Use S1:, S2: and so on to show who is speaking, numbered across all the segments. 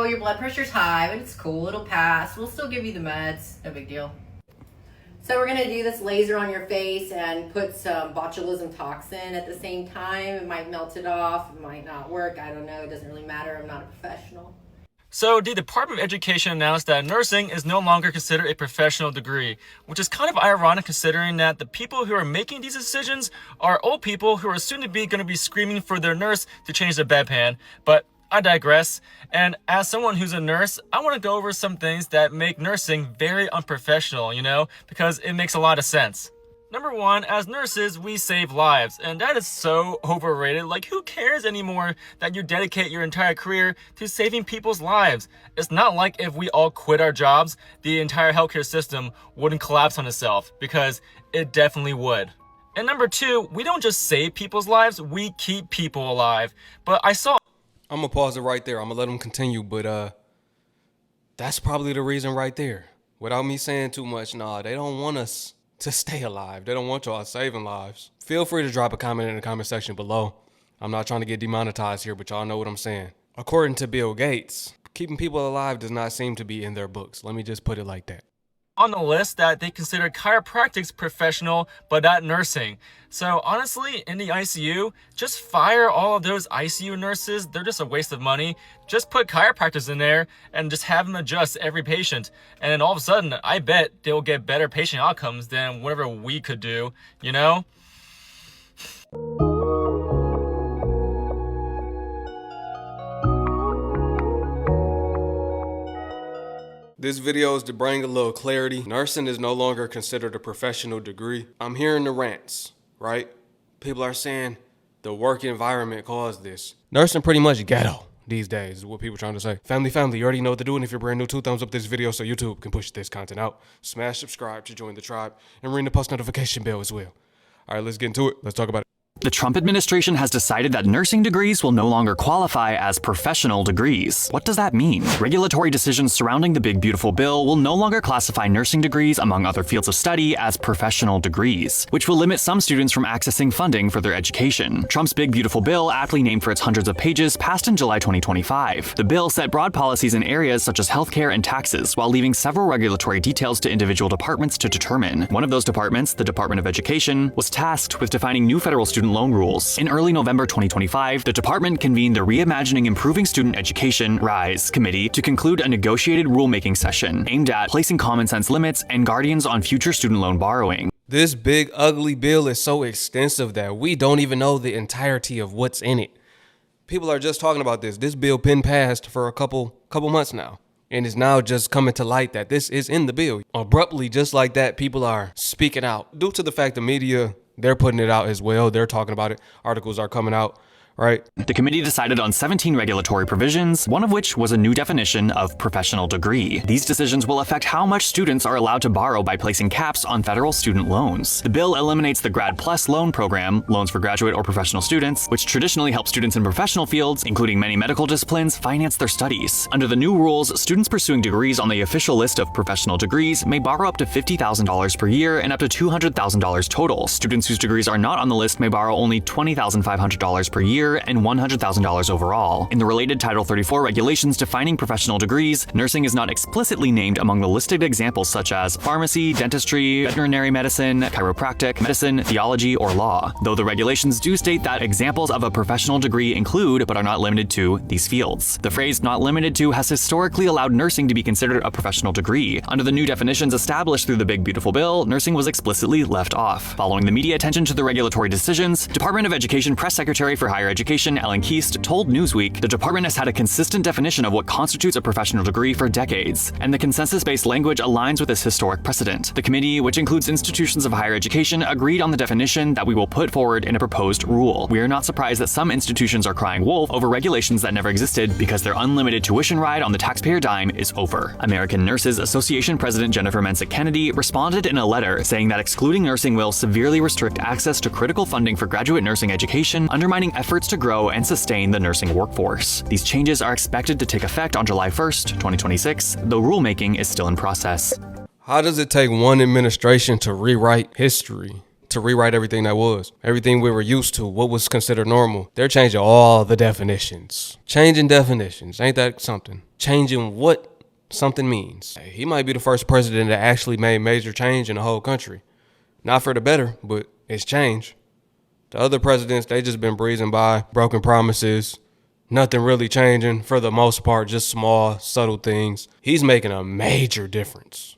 S1: your blood pressure's high, but it's cool, it'll pass. We'll still give you the meds, no big deal. So we're gonna do this laser on your face and put some botulism toxin at the same time. It might melt it off, it might not work, I don't know, it doesn't really matter, I'm not a professional.
S2: So the Department of Education announced that nursing is no longer considered a professional degree, which is kind of ironic considering that the people who are making these decisions are old people who are soon to be going to be screaming for their nurse to change their bedpan. But I digress, and as someone who's a nurse, I want to go over some things that make nursing very unprofessional, because it makes a lot of sense. Number one, as nurses, we save lives, and that is so overrated. Like, who cares anymore that you dedicate your entire career to saving people's lives? It's not like if we all quit our jobs, the entire healthcare system wouldn't collapse on itself, because it definitely would. And number two, we don't just save people's lives, we keep people alive. But
S3: I'm gonna pause it right there. I'm gonna let them continue, but that's probably the reason right there. Without me saying too much, they don't want us to stay alive. They don't want y'all saving lives. Feel free to drop a comment in the comment section below. I'm not trying to get demonetized here, but y'all know what I'm saying. According to Bill Gates, keeping people alive does not seem to be in their books. Let me just put it like that.
S2: On the list that they consider chiropractics professional, but not nursing. So honestly, in the ICU, just fire all of those ICU nurses. They're just a waste of money. Just put chiropractors in there and just have them adjust every patient. And then all of a sudden, I bet they'll get better patient outcomes than whatever we could do,
S3: This video is to bring a little clarity. Nursing is no longer considered a professional degree. I'm hearing the rants, right? People are saying the work environment caused this. Nursing pretty much ghetto these days is what people are trying to say. Family, you already know what to do. And if you're brand new, 2 thumbs up this video so YouTube can push this content out. Smash subscribe to join the tribe and ring the post notification bell as well. All right, let's get into it. Let's talk about it.
S4: The Trump administration has decided that nursing degrees will no longer qualify as professional degrees. What does that mean? Regulatory decisions surrounding the Big Beautiful Bill will no longer classify nursing degrees, among other fields of study, as professional degrees, which will limit some students from accessing funding for their education. Trump's Big Beautiful Bill, aptly named for its hundreds of pages, passed in July 2025. The bill set broad policies in areas such as healthcare and taxes, while leaving several regulatory details to individual departments to determine. One of those departments, the Department of Education, was tasked with defining new federal student loan rules. In early November 2025, the department convened the Reimagining Improving Student Education (RISE) committee to conclude a negotiated rulemaking session aimed at placing common sense limits and guardians on future student loan borrowing.
S3: This big ugly bill is so extensive that we don't even know the entirety of what's in it. People are just talking about this. This bill been passed for a couple months now. And it's now just coming to light that this is in the bill. Abruptly, just like that, people are speaking out. Due to the fact the media, they're putting it out as well. They're talking about it. Articles are coming out, right?
S4: The committee decided on 17 regulatory provisions, one of which was a new definition of professional degree. These decisions will affect how much students are allowed to borrow by placing caps on federal student loans. The bill eliminates the Grad Plus loan program, loans for graduate or professional students, which traditionally help students in professional fields, including many medical disciplines, finance their studies. Under the new rules, students pursuing degrees on the official list of professional degrees may borrow up to $50,000 per year and up to $200,000 total. Students whose degrees are not on the list may borrow only $20,500 per year and $100,000 overall. In the related Title 34 regulations defining professional degrees, nursing is not explicitly named among the listed examples such as pharmacy, dentistry, veterinary medicine, chiropractic, medicine, theology, or law, though the regulations do state that examples of a professional degree include, but are not limited to, these fields. The phrase "not limited to" has historically allowed nursing to be considered a professional degree. Under the new definitions established through the Big Beautiful Bill, nursing was explicitly left off. Following the media attention to the regulatory decisions, Department of Education Press Secretary for Higher Education Ellen Keast told Newsweek the department has had a consistent definition of what constitutes a professional degree for decades, and the consensus-based language aligns with this historic precedent. The committee, which includes institutions of higher education, agreed on the definition that we will put forward in a proposed rule. We are not surprised that some institutions are crying wolf over regulations that never existed because their unlimited tuition ride on the taxpayer dime is over. American Nurses Association President Jennifer Mensick Kennedy responded in a letter saying that excluding nursing will severely restrict access to critical funding for graduate nursing education, undermining efforts to grow and sustain the nursing workforce. These changes are expected to take effect on July 1st, 2026, though rulemaking is still in process.
S3: How does it take one administration to rewrite history? to rewrite everything that was. Everything we were used to, what was considered normal. They're changing all the definitions. Changing definitions. Ain't that something? Changing what something means. He might be the first president that actually made major change in the whole country. Not for the better, but it's change. The other presidents, they just been breezing by, broken promises, nothing really changing for the most part, just small, subtle things. He's making a major difference.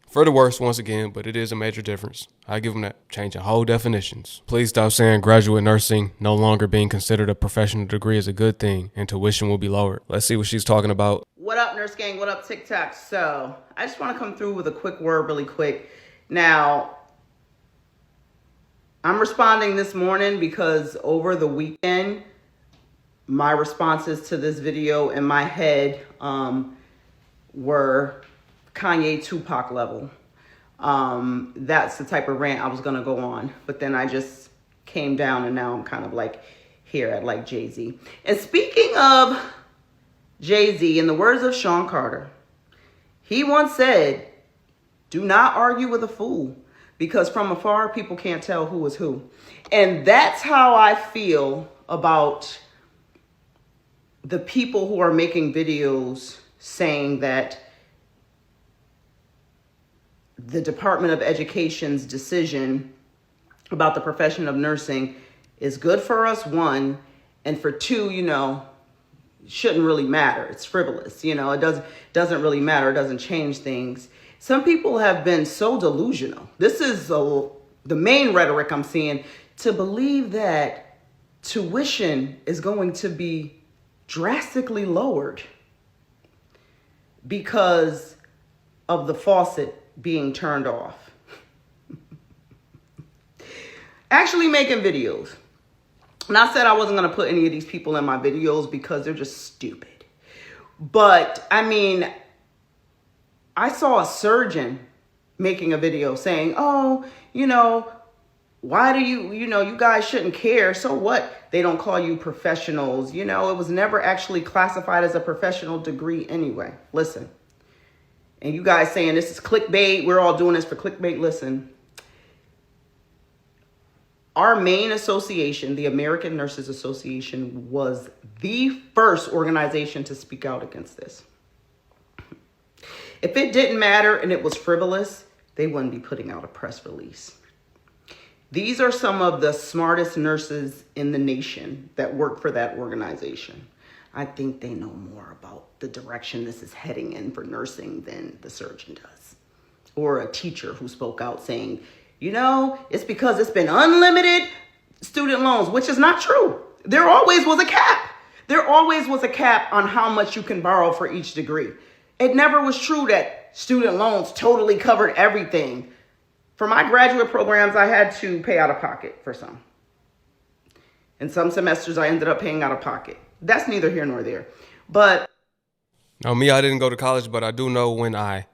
S3: For the worse, once again, but it is a major difference. I give him that. Changing whole definitions. Please stop saying graduate nursing no longer being considered a professional degree is a good thing and tuition will be lowered. Let's see what she's talking about.
S5: What up, Nurse Gang? What up, Tik-tok? So, I just want to come through with a quick word really quick. Now, I'm responding this morning because over the weekend, my responses to this video in my head were Kanye Tupac level. That's the type of rant I was going to go on. But then I just came down and now I'm kind of like here at like Jay-Z. And speaking of Jay-Z, in the words of Sean Carter, he once said, "Do not argue with a fool, because from afar people can't tell who is who." And that's how I feel about the people who are making videos saying that the Department of Education's decision about the profession of nursing is good for us, one, and for two, shouldn't really matter. It's frivolous. It doesn't really matter. It doesn't change things. Some people have been so delusional. This is the main rhetoric I'm seeing, to believe that tuition is going to be drastically lowered because of the faucet being turned off. Actually making videos. And I said I wasn't going to put any of these people in my videos because they're just stupid. But, I saw a surgeon making a video saying, "Oh, why do you guys shouldn't care. So what? They don't call you professionals. It was never actually classified as a professional degree anyway." Listen. And you guys saying this is clickbait, we're all doing this for clickbait. Listen, our main association, the American Nurses Association, was the first organization to speak out against this. If it didn't matter and it was frivolous, they wouldn't be putting out a press release. These are some of the smartest nurses in the nation that work for that organization. I think they know more about the direction this is heading in for nursing than the surgeon does. Or a teacher who spoke out saying, it's because it's been unlimited student loans, which is not true. There always was a cap. There always was a cap on how much you can borrow for each degree. It never was true that student loans totally covered everything. For my graduate programs, I had to pay out of pocket for some. In some semesters, I ended up paying out of pocket. That's neither here nor there. But
S3: Now, me, I didn't go to college, but I do know when I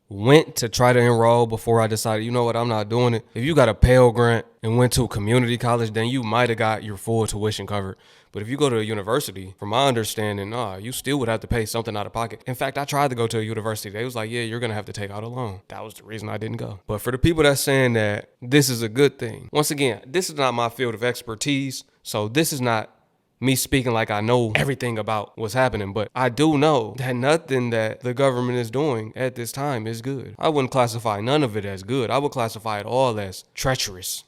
S3: went to try to enroll before I decided, I'm not doing it. If you got a Pell Grant and went to a community college, then you might have got your full tuition covered. But if you go to a university, from my understanding, you still would have to pay something out of pocket. In fact, I tried to go to a university. They was like, yeah, you're going to have to take out a loan. That was the reason I didn't go. But for the people that's saying that this is a good thing, once again, this is not my field of expertise. So this is not me speaking like I know everything about what's happening, but I do know that nothing that the government is doing at this time is good. I wouldn't classify none of it as good. I would classify it all as treacherous,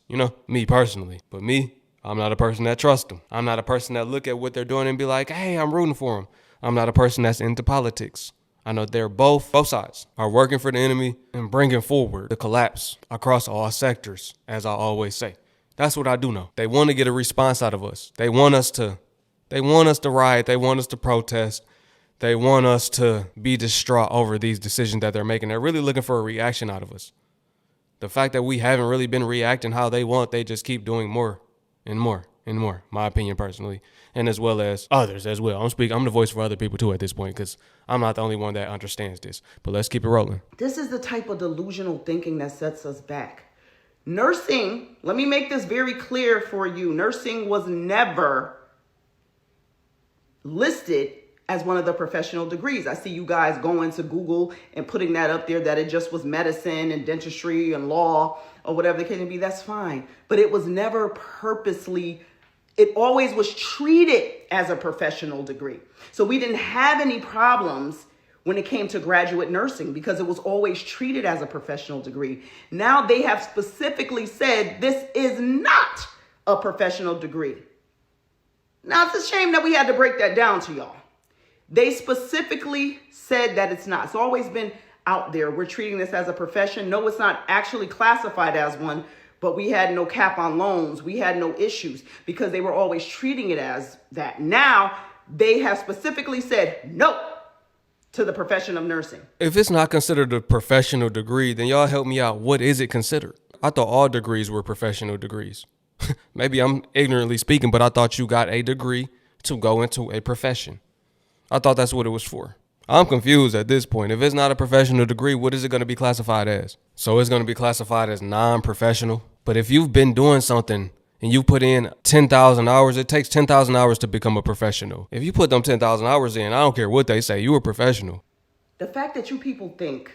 S3: me personally. But me, I'm not a person that trusts them. I'm not a person that look at what they're doing and be like, hey, I'm rooting for them. I'm not a person that's into politics. I know they're both sides are working for the enemy and bringing forward the collapse across all sectors, as I always say. That's what I do know. They want to get a response out of us. They want us to riot. They want us to protest. They want us to be distraught over these decisions that they're making. They're really looking for a reaction out of us. The fact that we haven't really been reacting how they want, they just keep doing more and more and more, my opinion personally, and as well as others as well. I'm the voice for other people too at this point because I'm not the only one that understands this. But let's keep it rolling.
S5: This is the type of delusional thinking that sets us back. Nursing, let me make this very clear for you. Nursing was never listed as one of the professional degrees. I see you guys going to Google and putting that up there, that it just was medicine and dentistry and law or whatever the case may be. That's fine. But it was never purposely, it always was treated as a professional degree. So we didn't have any problems when it came to graduate nursing because it was always treated as a professional degree. Now they have specifically said this is not a professional degree. Now it's a shame that we had to break that down to y'all. They specifically said that it's not. It's always been out there. We're treating this as a profession. No, it's not actually classified as one, but we had no cap on loans. We had no issues because they were always treating it as that. Now they have specifically said no to the profession of nursing.
S3: If it's not considered a professional degree, then y'all help me out. What is it considered? I thought all degrees were professional degrees. Maybe I'm ignorantly speaking, but I thought you got a degree to go into a profession. I thought that's what it was for. I'm confused at this point. If it's not a professional degree, what is it going to be classified as? So it's going to be classified as non-professional. But if you've been doing something and you put in 10,000 hours, it takes 10,000 hours to become a professional. If you put them 10,000 hours in, I don't care what they say, you a professional.
S5: The fact that you people think,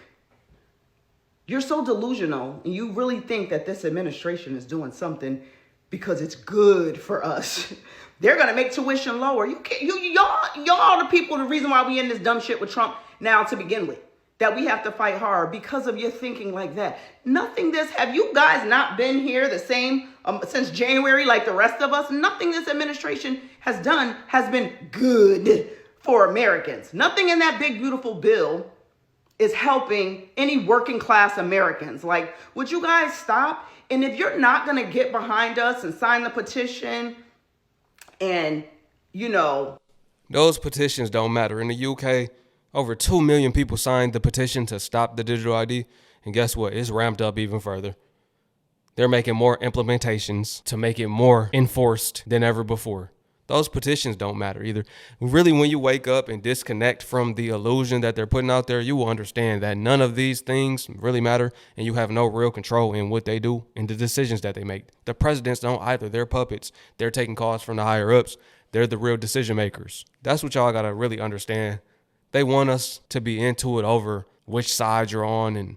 S5: you're so delusional and you really think that this administration is doing something because it's good for us. They're gonna make tuition lower. Y'all the people, the reason why we in this dumb shit with Trump now to begin with. That we have to fight hard because of your thinking like that. Have you guys not been here the same since January like the rest of us? Nothing this administration has done has been good for Americans. Nothing in that big, beautiful bill is helping any working class Americans. Like, would you guys stop? And if you're not going to get behind us and sign the petition and,
S3: those petitions don't matter. In the UK, over 2 million people signed the petition to stop the digital ID. And guess what? It's ramped up even further. They're making more implementations to make it more enforced than ever before. Those petitions don't matter either. Really, when you wake up and disconnect from the illusion that they're putting out there, you will understand that none of these things really matter and you have no real control in what they do and the decisions that they make. The presidents don't either. They're puppets. They're taking calls from the higher ups. They're the real decision makers. That's what y'all got to really understand. They want us to be into it over which side you're on and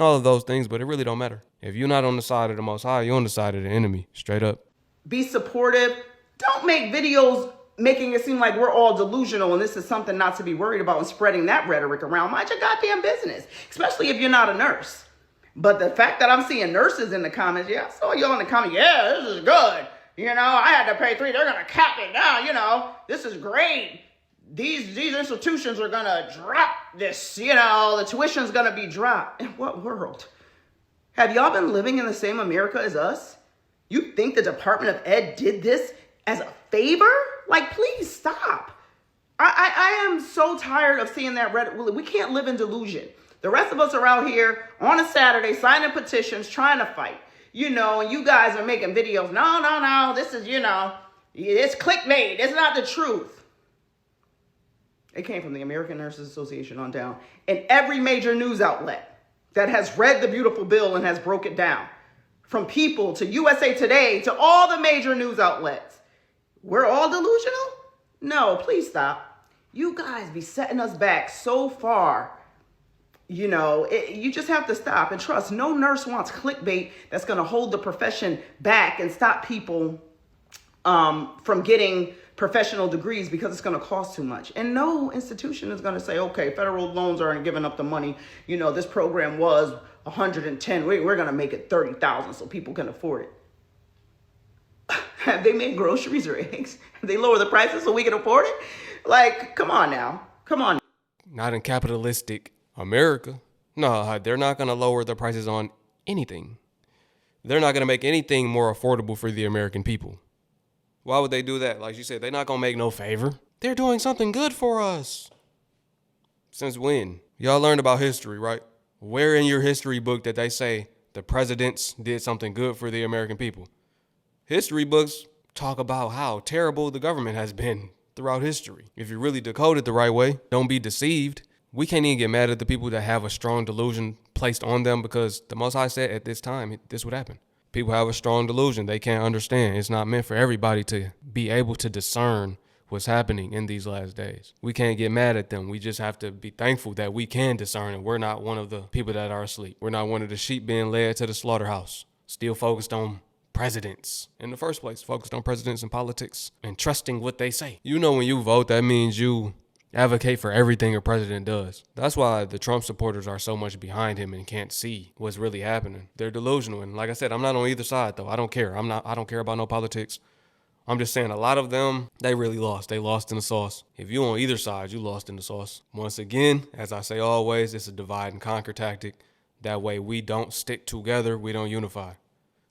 S3: all of those things, but it really don't matter. If you're not on the side of the Most High, you're on the side of the enemy, straight up.
S5: be supportive. Don't make videos making it seem like we're all delusional and this is something not to be worried about and spreading that rhetoric around. Mind your goddamn business, especially if you're not a nurse. But the fact that I'm seeing nurses in the comments, I saw y'all in the comments, this is good. I had to pay $3. They're going to cap it now. This is great. These institutions are going to drop this. The tuition's going to be dropped. In what world? Have y'all been living in the same America as us? You think the Department of Ed did this as a favor? Like, please stop. I am so tired of seeing that rhetoric. We can't live in delusion. The rest of us are out here on a Saturday signing petitions, trying to fight. And you guys are making videos. No. This is, it's clickbait. It's not the truth. It came from the American Nurses Association on down. And every major news outlet that has read the beautiful bill and has broke it down. From People to USA Today to all the major news outlets. We're all delusional? No, please stop. You guys be setting us back so far. You just have to stop and trust. No nurse wants clickbait that's going to hold the profession back and stop people from getting professional degrees because it's going to cost too much. And no institution is going to say, okay, federal loans aren't giving up the money. This program was 110. We're going to make it 30,000 so people can afford it. Have they made groceries or eggs? Have they lowered the prices so we can afford it? Like, come on now. Come on.
S3: Not in capitalistic America. No, they're not going to lower the prices on anything. They're not going to make anything more affordable for the American people. Why would they do that? Like you said, they're not going to make no favor. They're doing something good for us. Since when? Y'all learned about history, right? Where in your history book did they say the presidents did something good for the American people? History books talk about how terrible the government has been throughout history. If you really decode it the right way, don't be deceived. We can't even get mad at the people that have a strong delusion placed on them because the Most High said at this time, this would happen. People have a strong delusion. They can't understand. It's not meant for everybody to be able to discern what's happening in these last days. We can't get mad at them. We just have to be thankful that we can discern and we're not one of the people that are asleep. We're not one of the sheep being led to the slaughterhouse, still focused on presidents in the first place, focused on presidents and politics and trusting what they say. You know, when you vote, that means you advocate for everything a president does. That's why the Trump supporters are so much behind him and can't see what's really happening. They're delusional. And like I said, I'm not on either side though. I don't care. I don't care about no politics. I'm just saying a lot of them, they really lost. They lost in the sauce. If you on either side, you lost in the sauce. Once again, as I say always, it's a divide and conquer tactic. That way we don't stick together, we don't unify.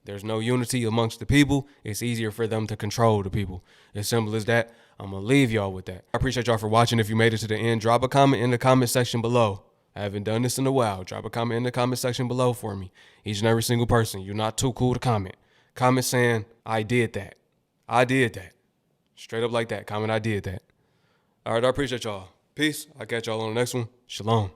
S3: There's no unity amongst the people. It's easier for them to control the people. As simple as that. I'm going to leave y'all with that. I appreciate y'all for watching. If you made it to the end, drop a comment in the comment section below. I haven't done this in a while. Drop a comment in the comment section below for me. Each and every single person. You're not too cool to comment. Comment saying, I did that. I did that. Straight up like that. Comment, I did that. All right, I appreciate y'all. Peace. I'll catch y'all on the next one. Shalom.